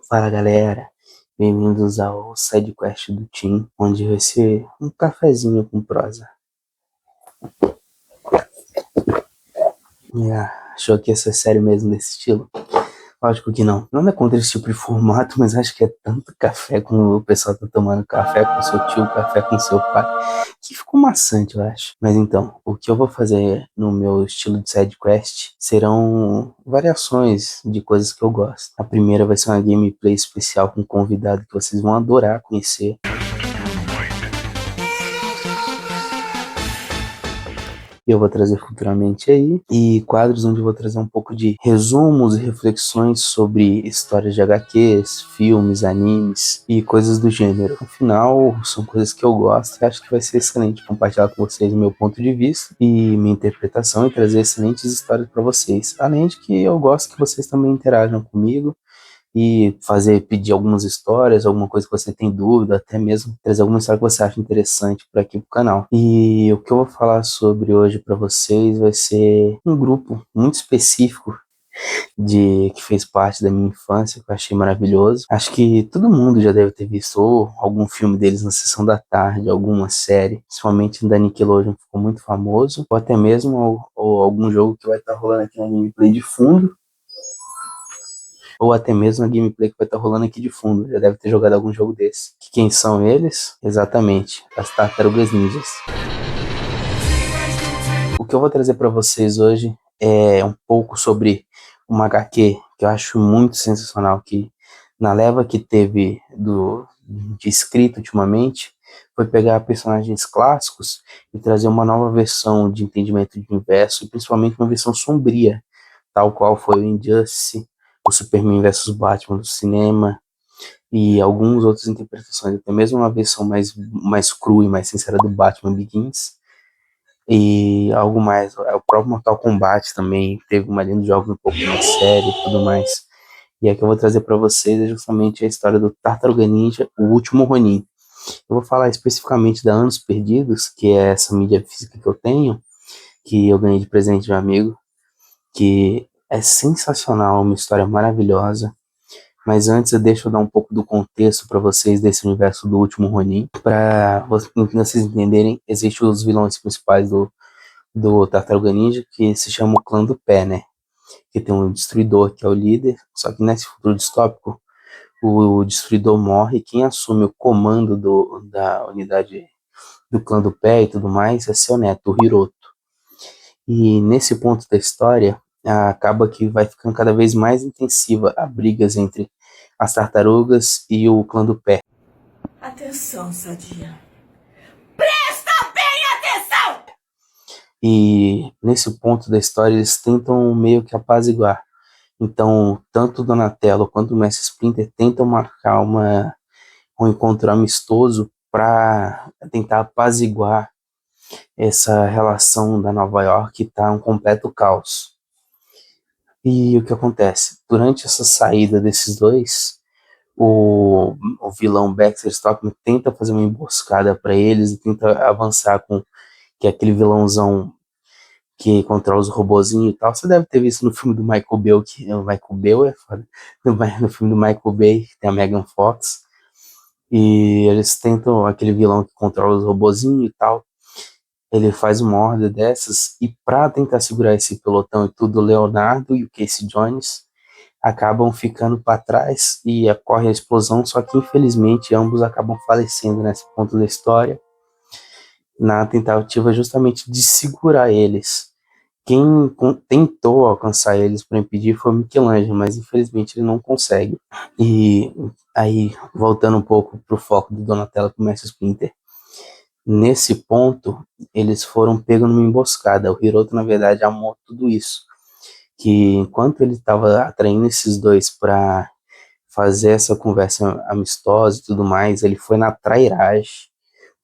Fala galera, bem-vindos ao SideQuest do Team, onde vai ser um cafezinho com prosa. Achou que ia ser sério mesmo desse estilo? Lógico que não. Não é contra esse tipo de formato, mas acho que é tanto café como o pessoal tá tomando café com seu tio, café com seu pai, que ficou maçante, eu acho. Mas então, o que eu vou fazer no meu estilo de sidequest serão variações de coisas que eu gosto. A primeira vai ser uma gameplay especial com um convidado que vocês vão adorar conhecer. Eu vou trazer futuramente aí, e quadros onde eu vou trazer um pouco de resumos e reflexões sobre histórias de HQs, filmes, animes e coisas do gênero. No final, são coisas que eu gosto e acho que vai ser excelente compartilhar com vocês o meu ponto de vista e minha interpretação e trazer excelentes histórias para vocês. Além de que eu gosto que vocês também interajam comigo e pedir algumas histórias, alguma coisa que você tem dúvida, até mesmo trazer alguma história que você acha interessante por aqui pro canal. E o que eu vou falar sobre hoje para vocês vai ser um grupo muito específico que fez parte da minha infância, que eu achei maravilhoso. Acho que todo mundo já deve ter visto ou algum filme deles na sessão da tarde, alguma série, principalmente da Nickelodeon, que ficou muito famoso, ou até mesmo ou algum jogo que vai estar rolando aqui na gameplay de fundo, ou até mesmo a gameplay que vai estar rolando aqui de fundo. Já deve ter jogado algum jogo desse. Quem são eles? Exatamente, as Tartarugas Ninjas. O que eu vou trazer para vocês hoje é um pouco sobre uma HQ que eu acho muito sensacional, que na leva que teve de escrita ultimamente, foi pegar personagens clássicos e trazer uma nova versão de entendimento de universo, e principalmente uma versão sombria, tal qual foi o Injustice, o Superman vs Batman do cinema e algumas outras interpretações, até mesmo uma versão mais crua e mais sincera do Batman Begins e algo mais. O próprio Mortal Kombat também teve uma linha de jogos um pouco mais séria e tudo mais. E a que eu vou trazer para vocês é justamente a história do Tartaruga Ninja, o Último Ronin. Eu vou falar especificamente da Anos Perdidos, que é essa mídia física que eu tenho, que eu ganhei de presente de um amigo, que é sensacional, uma história maravilhosa. Mas antes eu deixo eu dar um pouco do contexto para vocês desse universo do Último Ronin. Para vocês entenderem, existem os vilões principais do Tartaruga Ninja, que se chama o Clã do Pé, né? Que tem um Destruidor, que é o líder, só que nesse futuro distópico, o Destruidor morre e quem assume o comando da unidade do Clã do Pé e tudo mais é seu neto, o Hiroto. E nesse ponto da história, acaba que vai ficando cada vez mais intensiva a brigas entre as tartarugas e o Clã do Pé. Atenção, Sadia. Presta bem atenção! E nesse ponto da história eles tentam meio que apaziguar. Então, tanto Donatello quanto o Mestre Splinter tentam marcar um encontro amistoso para tentar apaziguar essa relação da Nova York que está um completo caos. E o que acontece? Durante essa saída desses dois, o vilão Baxter Stockman tenta fazer uma emboscada para eles e tenta avançar com que é aquele vilãozão que controla os robozinhos e tal. Você deve ter visto no filme do Michael Bay, que o Michael Bay é foda. No filme do Michael Bay, que tem a Megan Fox. E eles tentam, aquele vilão que controla os robozinhos e tal, ele faz uma horda dessas, e pra tentar segurar esse pelotão e tudo, o Leonardo e o Casey Jones acabam ficando para trás e ocorre a explosão, só que infelizmente ambos acabam falecendo nesse ponto da história, na tentativa justamente de segurar eles. Quem tentou alcançar eles para impedir foi o Michelangelo, mas infelizmente ele não consegue. E aí, voltando um pouco pro foco do Donatello com o Mestre Splinter, nesse ponto, eles foram pegos numa emboscada. O Hiroto, na verdade, amou tudo isso. Que enquanto ele estava atraindo esses dois para fazer essa conversa amistosa e tudo mais, ele foi na trairagem,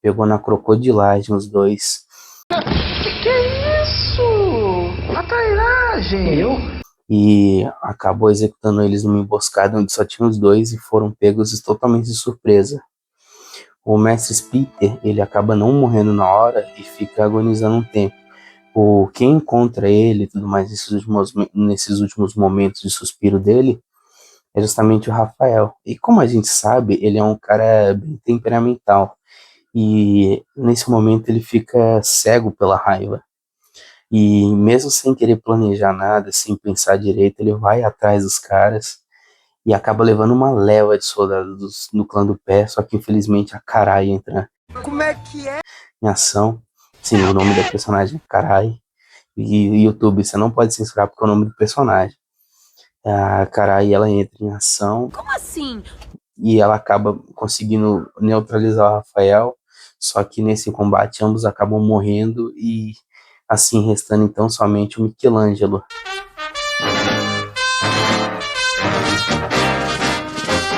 pegou na crocodilagem os dois. Que é isso? A trairagem! Eu? E acabou executando eles numa emboscada onde só tinha os dois e foram pegos totalmente de surpresa. O Mestre Splinter, ele acaba não morrendo na hora e fica agonizando um tempo. Quem encontra ele e tudo mais nesses últimos momentos de suspiro dele é justamente o Rafael. E como a gente sabe, ele é um cara bem temperamental. E nesse momento ele fica cego pela raiva. E mesmo sem querer planejar nada, sem pensar direito, ele vai atrás dos caras e acaba levando uma leva de soldados no clã do pé, só que infelizmente a Karai entra em ação. Sim, o nome da personagem é Karai. E YouTube, você não pode censurar porque é o nome do personagem. A Karai, ela entra em ação. Como assim? E ela acaba conseguindo neutralizar o Rafael, só que nesse combate ambos acabam morrendo e assim restando então somente o Michelangelo.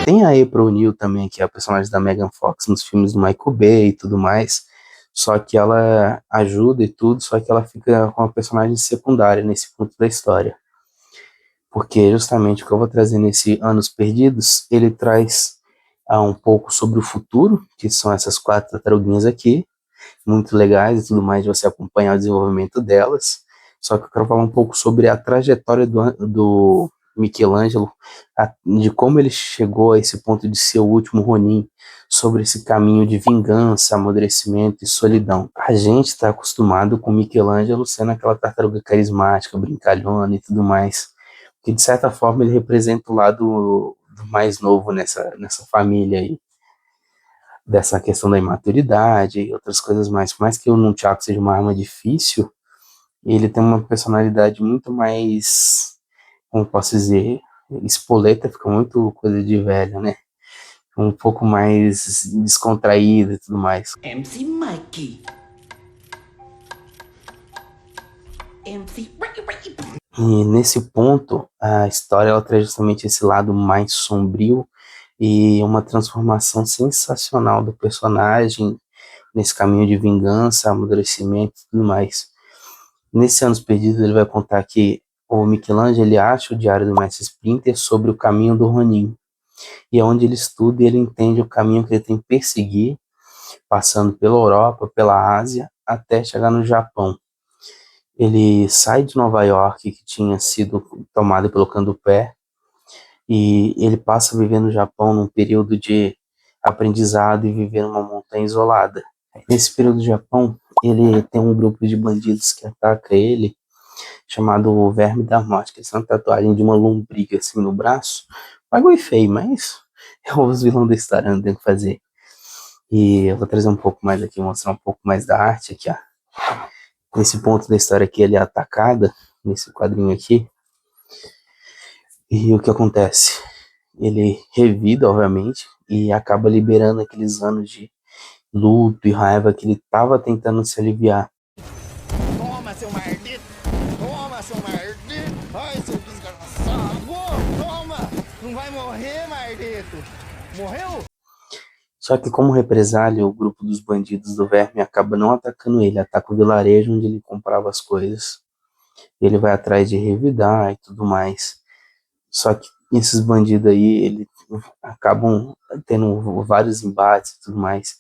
Tem a April O'Neil também, que é a personagem da Megan Fox nos filmes do Michael Bay e tudo mais, só que ela ajuda e tudo, só que ela fica com uma personagem secundária nesse ponto da história. Porque justamente o que eu vou trazer nesse Anos Perdidos, ele traz um pouco sobre o futuro, que são essas 4 tartaruguinhas aqui, muito legais e tudo mais, de você acompanhar o desenvolvimento delas. Só que eu quero falar um pouco sobre a trajetória do Michelangelo, de como ele chegou a esse ponto de ser o último Ronin, sobre esse caminho de vingança, amadurecimento e solidão. A gente está acostumado com Michelangelo sendo aquela tartaruga carismática, brincalhona e tudo mais, que de certa forma ele representa o lado do mais novo nessa família aí, dessa questão da imaturidade e outras coisas mais. Por mais que o Nunchaku seja uma arma difícil, ele tem uma personalidade muito mais, como posso dizer, espoleta, fica muito coisa de velho, né? Um pouco mais descontraído e tudo mais. MC Mikey. MC. E nesse ponto, a história ela traz justamente esse lado mais sombrio e uma transformação sensacional do personagem nesse caminho de vingança, amadurecimento e tudo mais. Nesse Anos Perdidos, ele vai contar que o Michelangelo ele acha o diário do Mestre Splinter sobre o caminho do Ronin. E é onde ele estuda e ele entende o caminho que ele tem que perseguir, passando pela Europa, pela Ásia, até chegar no Japão. Ele sai de Nova York, que tinha sido tomado pelo Candomblé, e ele passa a viver no Japão num período de aprendizado e viver numa montanha isolada. Nesse período do Japão, ele tem um grupo de bandidos que ataca ele, chamado Verme da Morte, que eles têm uma tatuagem de uma lombriga assim no braço. Bagulho feio, mas é os vilões da história, não tem o que fazer. E eu vou trazer um pouco mais aqui, mostrar um pouco mais da arte aqui, ó. Nesse ponto da história aqui, ele é atacada, nesse quadrinho aqui. E o que acontece? Ele revida, obviamente, e acaba liberando aqueles anos de luto e raiva que ele estava tentando se aliviar. Toma, seu maldito! Toma, seu maldito! Ai, seu desgraçado! Toma! Não vai morrer, maldito! Morreu? Só que como represália, o grupo dos bandidos do Verme acaba não atacando ele, ataca o vilarejo onde ele comprava as coisas. Ele vai atrás de revidar e tudo mais. Só que esses bandidos aí, eles acabam tendo vários embates e tudo mais.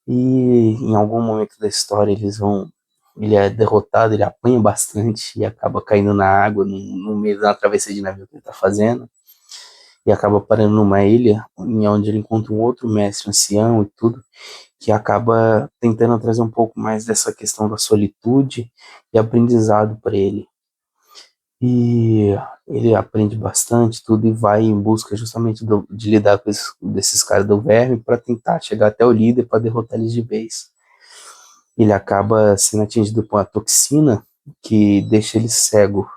E em algum momento da história ele é derrotado, ele apanha bastante e acaba caindo na água no meio da travessia de navio que ele tá fazendo. E acaba parando numa ilha, em onde ele encontra um outro mestre ancião e tudo, que acaba tentando trazer um pouco mais dessa questão da solitude e aprendizado para ele. E ele aprende bastante tudo e vai em busca justamente de lidar com desses caras do Verme para tentar chegar até o líder para derrotar eles de vez. Ele acaba sendo atingido por uma toxina que deixa ele cego.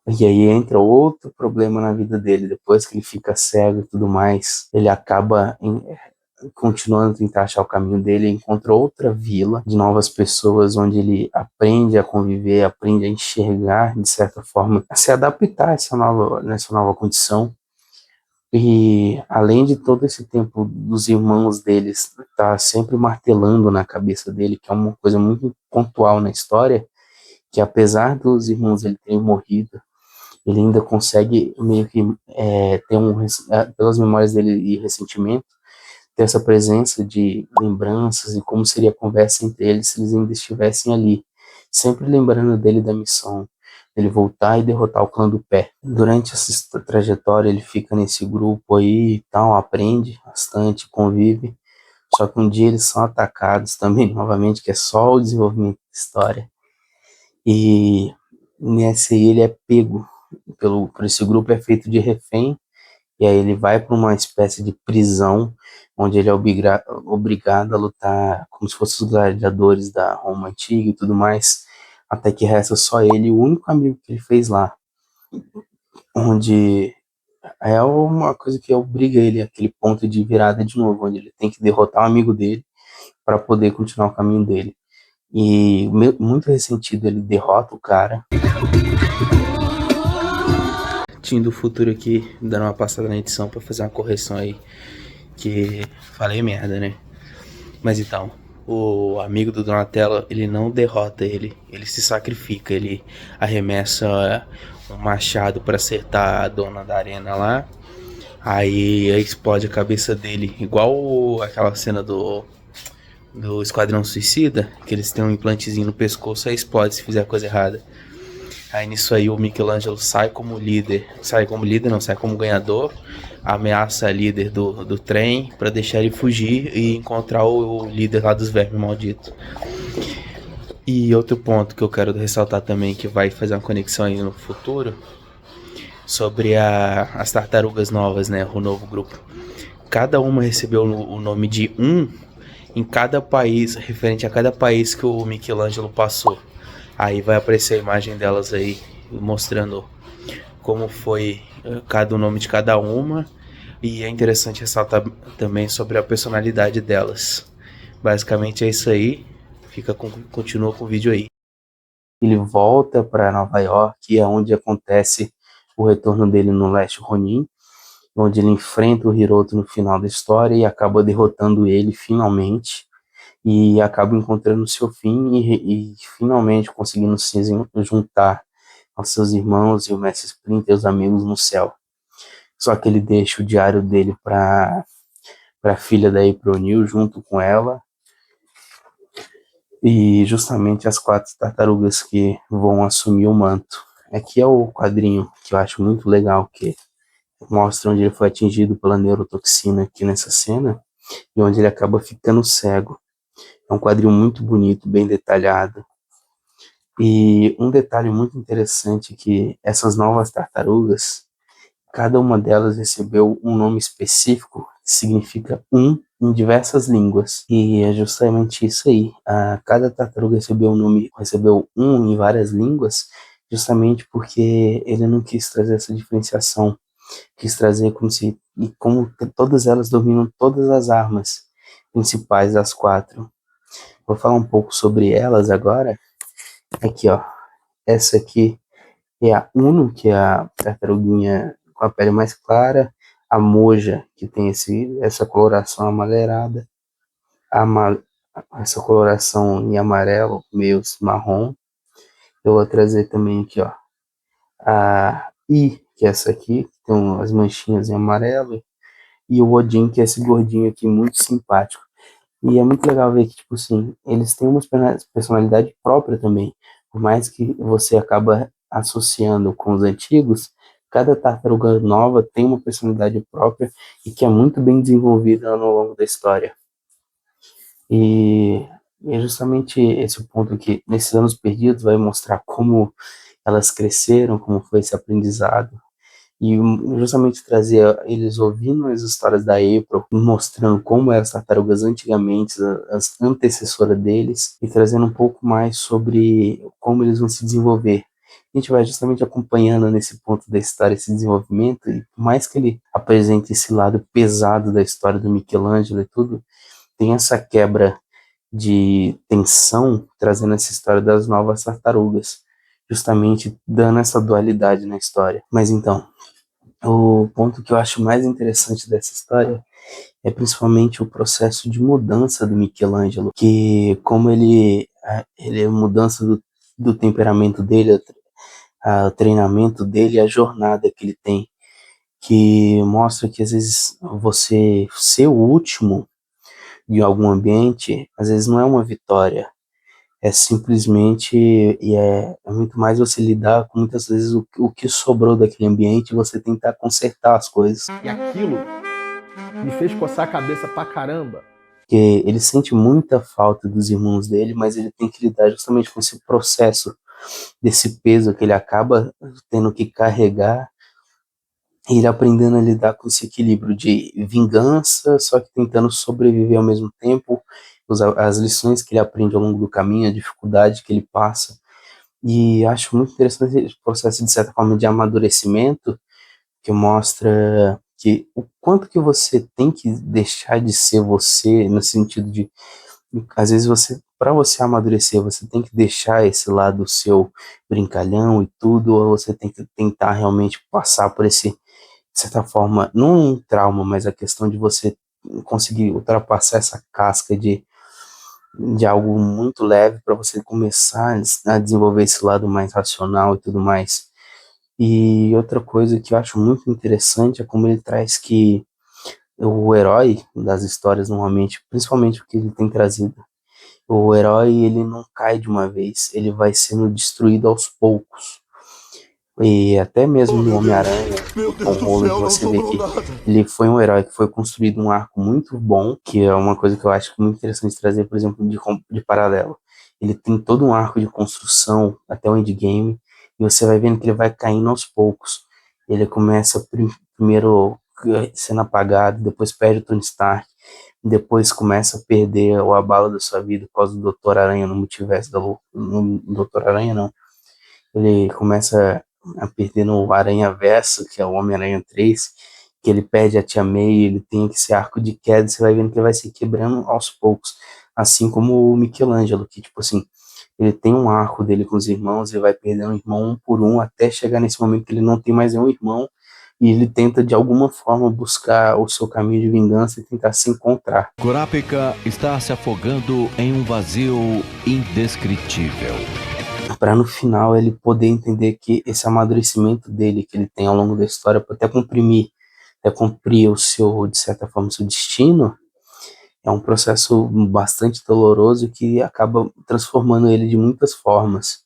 E aí entra outro problema na vida dele. Depois que ele fica cego e tudo mais, ele acaba continuando a tentar achar o caminho dele, encontra outra vila de novas pessoas onde ele aprende a conviver, aprende a enxergar de certa forma, a se adaptar a nessa nova condição. E além de todo esse tempo dos irmãos deles tá sempre martelando na cabeça dele, que é uma coisa muito pontual na história, que apesar dos irmãos ele terem morrido, ele ainda consegue meio que ter pelas memórias dele e ressentimento, ter essa presença de lembranças e como seria a conversa entre eles se eles ainda estivessem ali, sempre lembrando dele da missão, ele voltar e derrotar o clã do pé. Durante essa trajetória ele fica nesse grupo aí e tal, aprende bastante, convive. Só que um dia eles são atacados também, novamente, que é só o desenvolvimento da história. E nesse aí ele é pego por esse grupo, é feito de refém. E aí ele vai para uma espécie de prisão, onde ele é obrigado a lutar como se fossem os gladiadores da Roma antiga e tudo mais, até que resta só ele e o único amigo que ele fez lá, onde é uma coisa que obriga ele àquele ponto de virada de novo, onde ele tem que derrotar um amigo dele para poder continuar o caminho dele. E muito ressentido, ele derrota o cara. Tim do futuro aqui, dando uma passada na edição para fazer uma correção aí, que falei merda, né? Mas então, o amigo do Donatello, ele não derrota ele se sacrifica, ele arremessa um machado para acertar a dona da arena lá, aí explode a cabeça dele, igual aquela cena do Esquadrão Suicida, que eles têm um implantezinho no pescoço, aí explode se fizer a coisa errada. Aí nisso aí o Michelangelo sai como ganhador, ameaça a líder do trem pra deixar ele fugir e encontrar o líder lá dos vermes malditos. E outro ponto que eu quero ressaltar também, que vai fazer uma conexão aí no futuro, sobre as tartarugas novas, né, o novo grupo. Cada uma recebeu o nome de em cada país, referente a cada país que o Michelangelo passou. Aí vai aparecer a imagem delas aí, mostrando como foi o nome de cada uma. E é interessante ressaltar também sobre a personalidade delas. Basicamente é isso aí. Continua com o vídeo aí. Ele volta para Nova York, é onde acontece o retorno dele no Leste Ronin, onde ele enfrenta o Hiroto no final da história e acaba derrotando ele finalmente. E acaba encontrando seu fim e finalmente conseguindo se juntar aos seus irmãos e o Mestre Splinter e os amigos no céu. Só que ele deixa o diário dele para a filha da April O'Neil junto com ela, e justamente as 4 tartarugas que vão assumir o manto. Aqui é o quadrinho que eu acho muito legal, que mostra onde ele foi atingido pela neurotoxina aqui nessa cena, e onde ele acaba ficando cego. É um quadrinho muito bonito, bem detalhado. E um detalhe muito interessante é que essas novas tartarugas, cada uma delas recebeu um nome específico que significa em diversas línguas. E é justamente isso aí. Cada tartaruga recebeu em várias línguas, justamente porque ele não quis trazer essa diferenciação. Quis trazer como todas elas dominam todas as armas principais das 4. Vou falar um pouco sobre elas agora. Aqui, ó. Essa aqui é a Uno, que é a tartaruguinha com a pele mais clara. A Moja, que tem essa coloração amadeirada. Essa coloração em amarelo, meio marrom. Eu vou trazer também aqui, ó. A I, que é essa aqui, que tem as manchinhas em amarelo. E o Odin, que é esse gordinho aqui, muito simpático. E é muito legal ver que, tipo assim, eles têm uma personalidade própria também. Por mais que você acaba associando com os antigos, cada tartaruga nova tem uma personalidade própria e que é muito bem desenvolvida ao longo da história. E é justamente esse ponto que, nesses anos perdidos, vai mostrar como elas cresceram, como foi esse aprendizado. E justamente trazer eles ouvindo as histórias da April, mostrando como eram as tartarugas antigamente, as antecessoras deles, e trazendo um pouco mais sobre como eles vão se desenvolver. A gente vai justamente acompanhando nesse ponto da história esse desenvolvimento, e por mais que ele apresente esse lado pesado da história do Michelangelo e tudo, tem essa quebra de tensão, trazendo essa história das novas tartarugas, justamente dando essa dualidade na história. Mas então, o ponto que eu acho mais interessante dessa história é principalmente o processo de mudança do Michelangelo, que como ele é mudança do temperamento dele, o treinamento dele, a jornada que ele tem, que mostra que às vezes você ser o último de algum ambiente, às vezes não é uma vitória, É simplesmente, é muito mais você lidar com muitas vezes o que sobrou daquele ambiente e você tentar consertar as coisas. E aquilo me fez coçar a cabeça pra caramba. Porque ele sente muita falta dos irmãos dele, mas ele tem que lidar justamente com esse processo, desse peso que ele acaba tendo que carregar, e ele aprendendo a lidar com esse equilíbrio de vingança, só que tentando sobreviver ao mesmo tempo, as lições que ele aprende ao longo do caminho, a dificuldade que ele passa. E acho muito interessante esse processo, de certa forma, de amadurecimento, que mostra que o quanto que você tem que deixar de ser você, no sentido de, às vezes você, para você amadurecer, você tem que deixar esse lado seu brincalhão e tudo, ou você tem que tentar realmente passar por esse, de certa forma, não um trauma, mas a questão de você conseguir ultrapassar essa casca de algo muito leve para você começar a desenvolver esse lado mais racional e tudo mais. E outra coisa que eu acho muito interessante é como ele traz que o herói das histórias, normalmente, principalmente o que ele tem trazido, o herói ele não cai de uma vez, ele vai sendo destruído aos poucos. E até mesmo no Homem-Aranha e Tom Holland, você vê que ele foi um herói que foi construído um arco muito bom, que é uma coisa que eu acho muito interessante trazer, por exemplo, de paralelo. Ele tem todo um arco de construção até o endgame, e você vai vendo que ele vai caindo aos poucos. Ele começa primeiro sendo apagado, depois perde o Tony Stark, depois começa a perder o abalo da sua vida por causa do Doutor Aranha no multiverso da no Doutor Aranha não. Ele começa a perder no Aranha-Verso, que é o Homem-Aranha 3, que ele perde a Tia May, ele tem esse arco de queda, você vai vendo que ele vai se quebrando aos poucos, assim como o Michelangelo, que tipo assim, ele tem um arco dele com os irmãos, ele vai perdendo irmão um por um, até chegar nesse momento que ele não tem mais nenhum irmão, e ele tenta de alguma forma buscar o seu caminho de vingança e tentar se encontrar. Kurapika está se afogando em um vazio indescritível. Para no final ele poder entender que esse amadurecimento dele que ele tem ao longo da história, para até cumprir o seu, de certa forma, o seu destino, é um processo bastante doloroso que acaba transformando ele de muitas formas.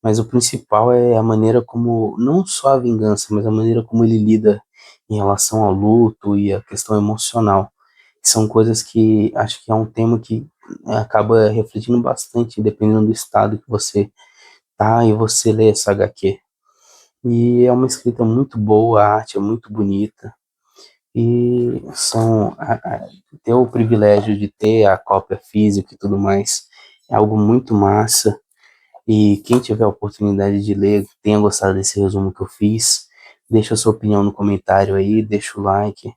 Mas o principal é a maneira como, não só a vingança, mas a maneira como ele lida em relação ao luto e a questão emocional. São coisas que acho que é um tema que acaba refletindo bastante, dependendo do estado que você tá e você lê essa HQ. E é uma escrita muito boa, a arte é muito bonita. E ter o privilégio de ter a cópia física e tudo mais é algo muito massa. E quem tiver a oportunidade de ler, tenha gostado desse resumo que eu fiz, deixa a sua opinião no comentário aí, deixa o like.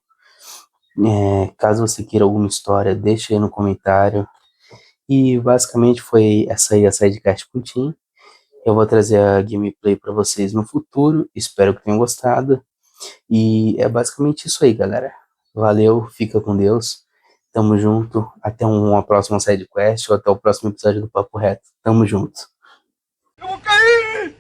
Caso você queira alguma história, deixa aí no comentário. E basicamente foi essa aí a sidecast Putin. Eu vou trazer a gameplay para vocês no futuro. Espero que tenham gostado. E é basicamente isso aí, galera. Valeu, fica com Deus. Tamo junto. Até uma próxima sidequest ou até o próximo episódio do Papo Reto. Tamo junto.